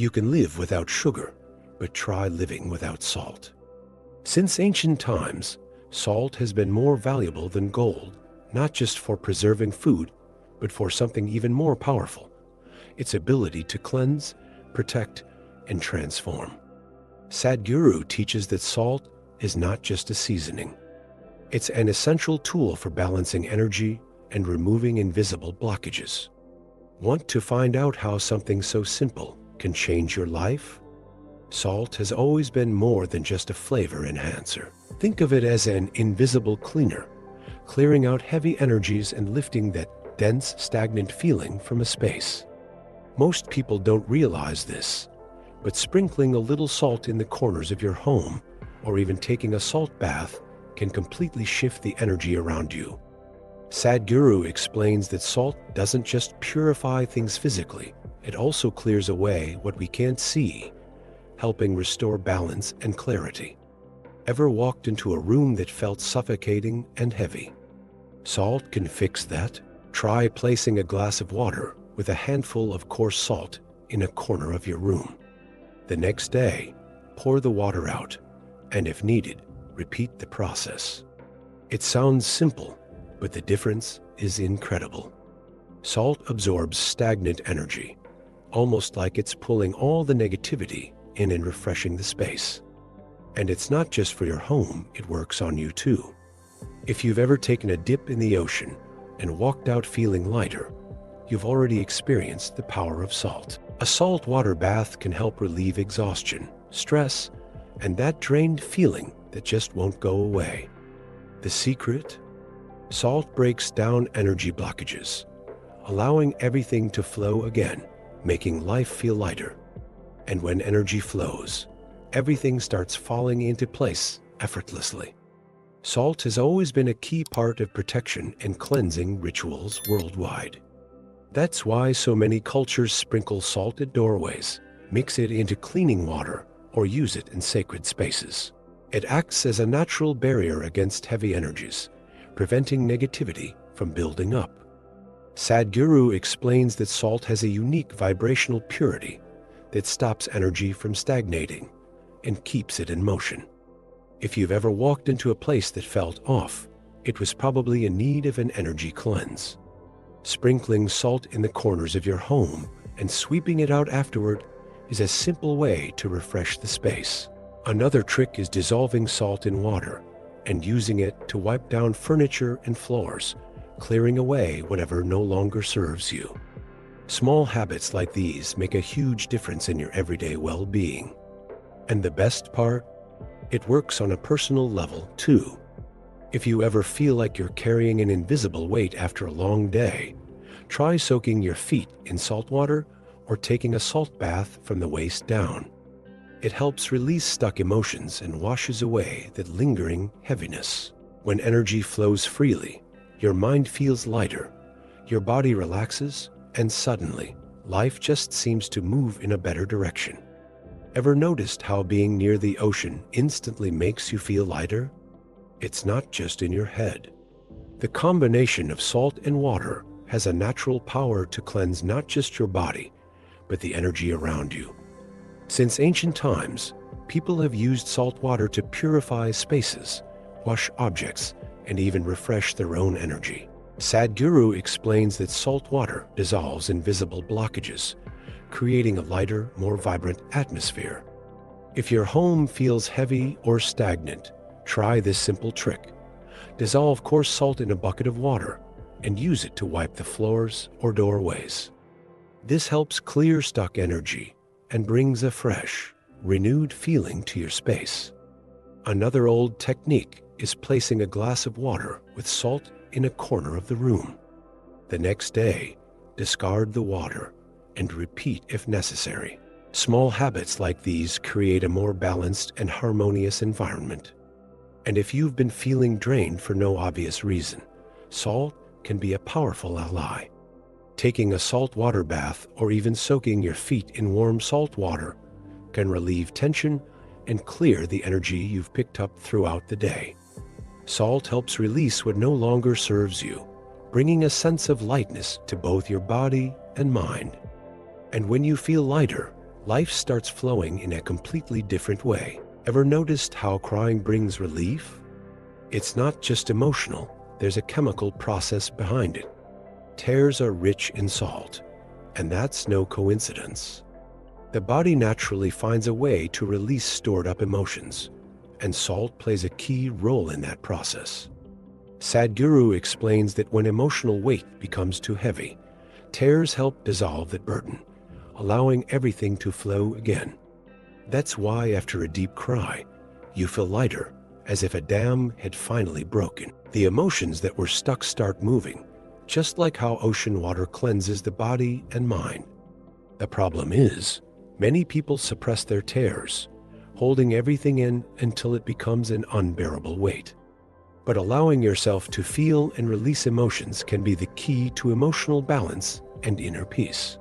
You can live without sugar, but try living without salt. Since ancient times, salt has been more valuable than gold, not just for preserving food, but for something even more powerful: its ability to cleanse, protect, and transform. Sadhguru teaches that salt is not just a seasoning. It's an essential tool for balancing energy and removing invisible blockages. Want to find out how something so simple can change your life? Salt has always been more than just a flavor enhancer. Think of it as an invisible cleaner, clearing out heavy energies and lifting that dense, stagnant feeling from a space. Most people don't realize this, but sprinkling a little salt in the corners of your home, or even taking a salt bath, can completely shift the energy around you. Sadhguru explains that salt doesn't just purify things physically, it also clears away what we can't see, helping restore balance and clarity. Ever walked into a room that felt suffocating and heavy? Salt can fix that. Try placing a glass of water with a handful of coarse salt in a corner of your room. The next day, pour the water out, and if needed, repeat the process. It sounds simple, but the difference is incredible. Salt absorbs stagnant energy, almost like it's pulling all the negativity in and refreshing the space. And it's not just for your home, it works on you too. If you've ever taken a dip in the ocean and walked out feeling lighter, you've already experienced the power of salt. A salt water bath can help relieve exhaustion, stress, and that drained feeling that just won't go away. The secret? Salt breaks down energy blockages, allowing everything to flow again, making life feel lighter. And when energy flows, everything starts falling into place effortlessly. Salt has always been a key part of protection and cleansing rituals worldwide. That's why so many cultures sprinkle salt at doorways, mix it into cleaning water, or use it in sacred spaces. It acts as a natural barrier against heavy energies, preventing negativity from building up. Sadhguru explains that salt has a unique vibrational purity that stops energy from stagnating and keeps it in motion. If you've ever walked into a place that felt off, it was probably in need of an energy cleanse. Sprinkling salt in the corners of your home and sweeping it out afterward is a simple way to refresh the space. Another trick is dissolving salt in water and using it to wipe down furniture and floors, clearing away whatever no longer serves you. Small habits like these make a huge difference in your everyday well-being. And the best part? It works on a personal level too. If you ever feel like you're carrying an invisible weight after a long day, try soaking your feet in salt water or taking a salt bath from the waist down. It helps release stuck emotions and washes away that lingering heaviness. When energy flows freely, your mind feels lighter, your body relaxes, and suddenly, life just seems to move in a better direction. Ever noticed how being near the ocean instantly makes you feel lighter? It's not just in your head. The combination of salt and water has a natural power to cleanse not just your body, but the energy around you. Since ancient times, people have used salt water to purify spaces, wash objects, and even refresh their own energy. Sadhguru explains that salt water dissolves invisible blockages, creating a lighter, more vibrant atmosphere. If your home feels heavy or stagnant, try this simple trick. Dissolve coarse salt in a bucket of water and use it to wipe the floors or doorways. This helps clear stuck energy and brings a fresh, renewed feeling to your space. Another old technique is placing a glass of water with salt in a corner of the room. The next day, discard the water and repeat if necessary. Small habits like these create a more balanced and harmonious environment. And if you've been feeling drained for no obvious reason, salt can be a powerful ally. Taking a salt water bath or even soaking your feet in warm salt water can relieve tension and clear the energy you've picked up throughout the day. Salt helps release what no longer serves you, bringing a sense of lightness to both your body and mind. And when you feel lighter, life starts flowing in a completely different way. Ever noticed how crying brings relief? It's not just emotional, there's a chemical process behind it. Tears are rich in salt, and that's no coincidence. The body naturally finds a way to release stored-up emotions, and salt plays a key role in that process. Sadhguru explains that when emotional weight becomes too heavy, tears help dissolve that burden, allowing everything to flow again. That's why after a deep cry, you feel lighter, as if a dam had finally broken. The emotions that were stuck start moving, just like how ocean water cleanses the body and mind. The problem is, many people suppress their tears, holding everything in until it becomes an unbearable weight. But allowing yourself to feel and release emotions can be the key to emotional balance and inner peace.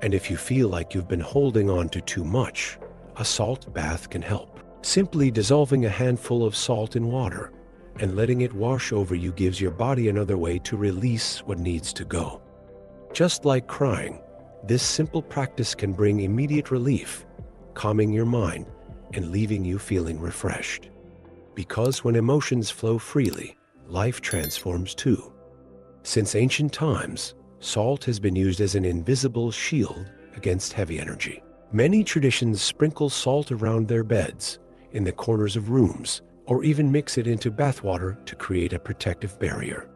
And if you feel like you've been holding on to too much, a salt bath can help. Simply dissolving a handful of salt in water and letting it wash over you gives your body another way to release what needs to go. Just like crying, this simple practice can bring immediate relief, calming your mind and leaving you feeling refreshed. Because when emotions flow freely, life transforms too. Since ancient times, salt has been used as an invisible shield against heavy energy. Many traditions sprinkle salt around their beds, in the corners of rooms, or even mix it into bathwater to create a protective barrier.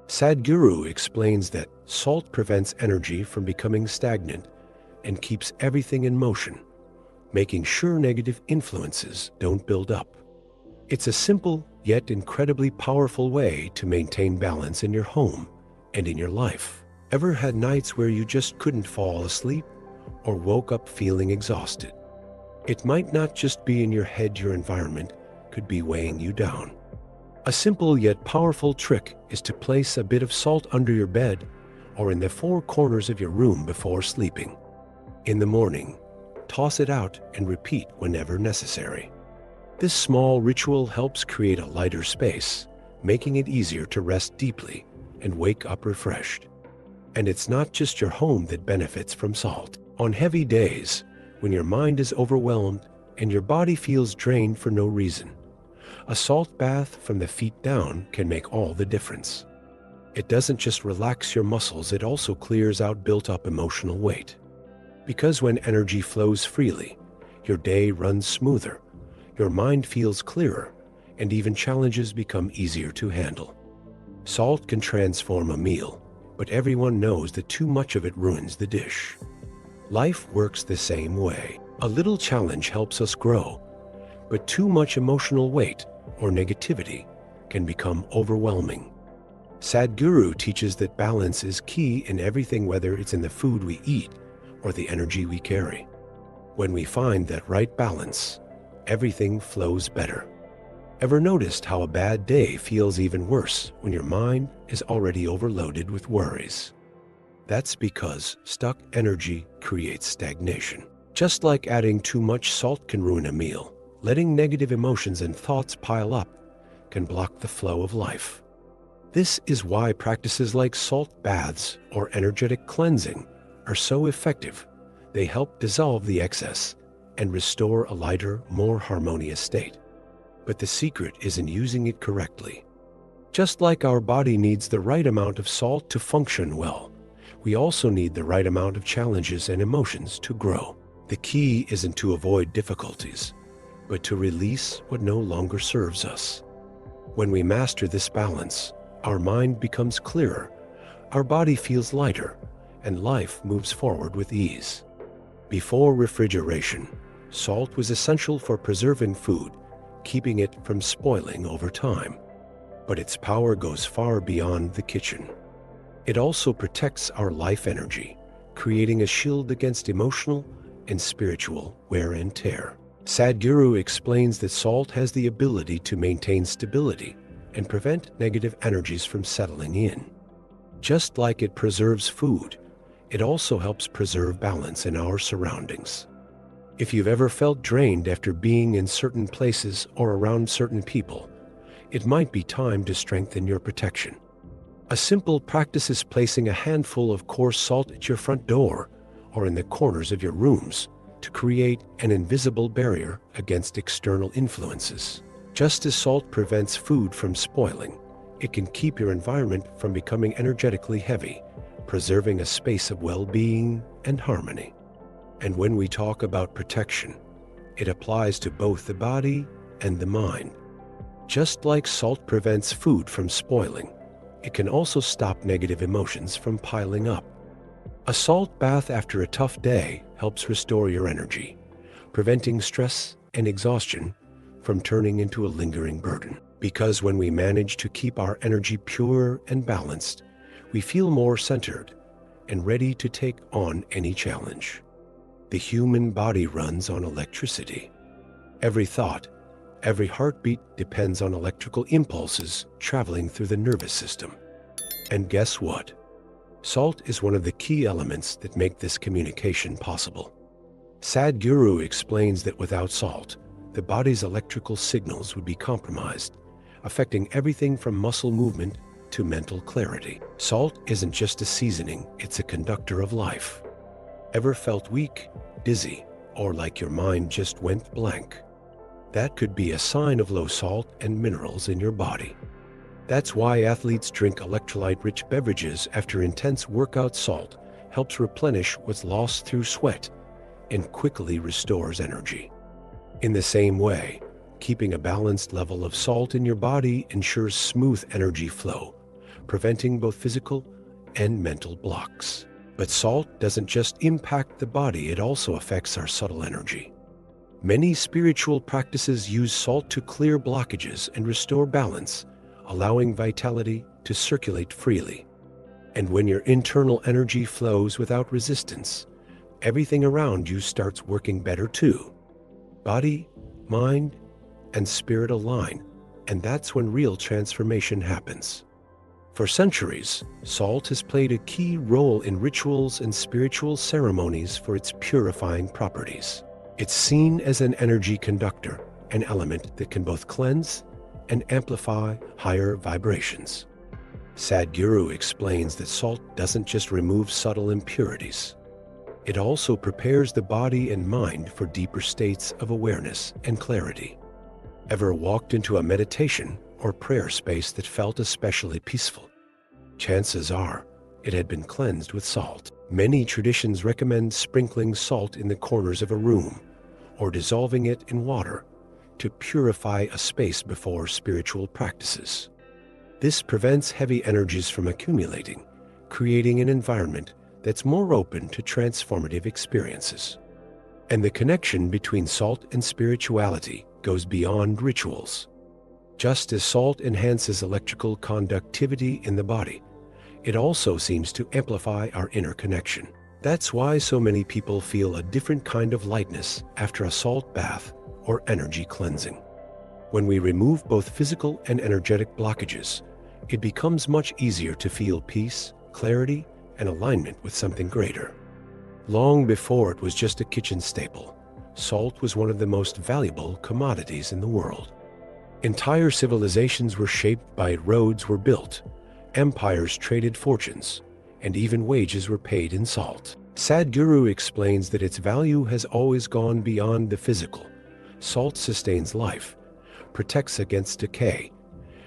Sadhguru explains that salt prevents energy from becoming stagnant and keeps everything in motion, making sure negative influences don't build up. It's a simple yet incredibly powerful way to maintain balance in your home and in your life. Ever had nights where you just couldn't fall asleep or woke up feeling exhausted? It might not just be in your head, your environment could be weighing you down. A simple yet powerful trick is to place a bit of salt under your bed or in the four corners of your room before sleeping. In the morning, toss it out and repeat whenever necessary. This small ritual helps create a lighter space, making it easier to rest deeply and wake up refreshed. And it's not just your home that benefits from salt. On heavy days, when your mind is overwhelmed and your body feels drained for no reason, a salt bath from the feet down can make all the difference. It doesn't just relax your muscles, it also clears out built-up emotional weight. Because when energy flows freely, your day runs smoother, your mind feels clearer, and even challenges become easier to handle. Salt can transform a meal, but everyone knows that too much of it ruins the dish. Life works the same way. A little challenge helps us grow, but too much emotional weight or negativity can become overwhelming. Sadhguru teaches that balance is key in everything, whether it's in the food we eat or the energy we carry. When we find that right balance, everything flows better. Ever noticed how a bad day feels even worse when your mind is already overloaded with worries? That's because stuck energy creates stagnation. Just like adding too much salt can ruin a meal, letting negative emotions and thoughts pile up can block the flow of life. This is why practices like salt baths or energetic cleansing are so effective. They help dissolve the excess and restore a lighter, more harmonious state. But the secret is in using it correctly. Just like our body needs the right amount of salt to function well, we also need the right amount of challenges and emotions to grow. The key isn't to avoid difficulties, but to release what no longer serves us. When we master this balance, our mind becomes clearer, our body feels lighter, and life moves forward with ease. Before refrigeration, salt was essential for preserving food, keeping it from spoiling over time. But its power goes far beyond the kitchen. It also protects our life energy, creating a shield against emotional and spiritual wear and tear. Sadhguru explains that salt has the ability to maintain stability and prevent negative energies from settling in. Just like it preserves food, it also helps preserve balance in our surroundings. If you've ever felt drained after being in certain places or around certain people, it might be time to strengthen your protection. A simple practice is placing a handful of coarse salt at your front door or in the corners of your rooms to create an invisible barrier against external influences. Just as salt prevents food from spoiling, it can keep your environment from becoming energetically heavy, preserving a space of well-being and harmony. And when we talk about protection, it applies to both the body and the mind. Just like salt prevents food from spoiling, it can also stop negative emotions from piling up. A salt bath after a tough day helps restore your energy, preventing stress and exhaustion from turning into a lingering burden. Because when we manage to keep our energy pure and balanced, we feel more centered and ready to take on any challenge. The human body runs on electricity. Every thought, every heartbeat depends on electrical impulses traveling through the nervous system. And guess what? Salt is one of the key elements that make this communication possible. Sadhguru explains that without salt, the body's electrical signals would be compromised, affecting everything from muscle movement to mental clarity. Salt isn't just a seasoning, it's a conductor of life. Ever felt weak, dizzy, or like your mind just went blank? That could be a sign of low salt and minerals in your body. That's why athletes drink electrolyte-rich beverages after intense workout. Salt helps replenish what's lost through sweat and quickly restores energy. In the same way, keeping a balanced level of salt in your body ensures smooth energy flow, preventing both physical and mental blocks. But salt doesn't just impact the body, it also affects our subtle energy. Many spiritual practices use salt to clear blockages and restore balance, allowing vitality to circulate freely. And when your internal energy flows without resistance, everything around you starts working better too. Body, mind, and spirit align, and that's when real transformation happens. For centuries, salt has played a key role in rituals and spiritual ceremonies for its purifying properties. It's seen as an energy conductor, an element that can both cleanse and amplify higher vibrations. Sadhguru explains that salt doesn't just remove subtle impurities. It also prepares the body and mind for deeper states of awareness and clarity. Ever walked into a meditation or prayer space that felt especially peaceful? Chances are it had been cleansed with salt. Many traditions recommend sprinkling salt in the corners of a room or dissolving it in water to purify a space before spiritual practices. This prevents heavy energies from accumulating, creating an environment that's more open to transformative experiences. And the connection between salt and spirituality goes beyond rituals. Just as salt enhances electrical conductivity in the body, it also seems to amplify our inner connection. That's why so many people feel a different kind of lightness after a salt bath or energy cleansing. When we remove both physical and energetic blockages, it becomes much easier to feel peace, clarity, and alignment with something greater. Long before it was just a kitchen staple, salt was one of the most valuable commodities in the world. Entire civilizations were shaped by it. Roads were built, empires traded fortunes, and even wages were paid in salt. Sadhguru explains that its value has always gone beyond the physical. Salt sustains life, protects against decay,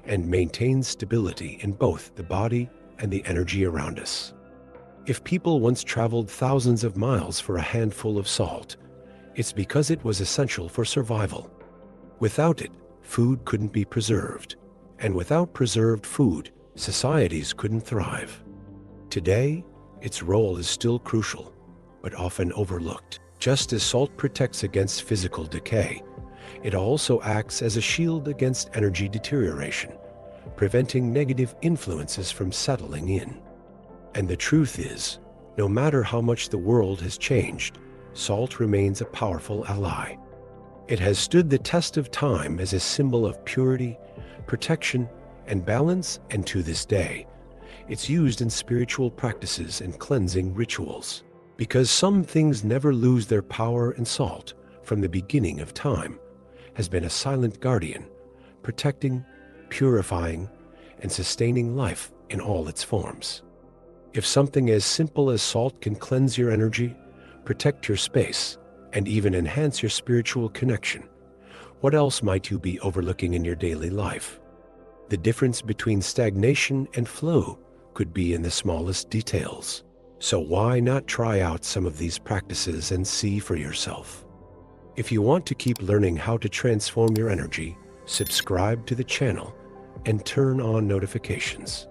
and maintains stability in both the body and the energy around us. If people once traveled thousands of miles for a handful of salt, it's because it was essential for survival. Without it, food couldn't be preserved, and without preserved food, societies couldn't thrive. Today, its role is still crucial, but often overlooked. Just as salt protects against physical decay, it also acts as a shield against energy deterioration, preventing negative influences from settling in. And the truth is, no matter how much the world has changed, salt remains a powerful ally. It has stood the test of time as a symbol of purity, protection, and balance, and to this day, it's used in spiritual practices and cleansing rituals. Because some things never lose their power, and salt, from the beginning of time, has been a silent guardian, protecting, purifying, and sustaining life in all its forms. If something as simple as salt can cleanse your energy, protect your space, and even enhance your spiritual connection. What else might you be overlooking in your daily life? The difference between stagnation and flow could be in the smallest details. So why not try out some of these practices and see for yourself? If you want to keep learning how to transform your energy, subscribe to the channel and turn on notifications.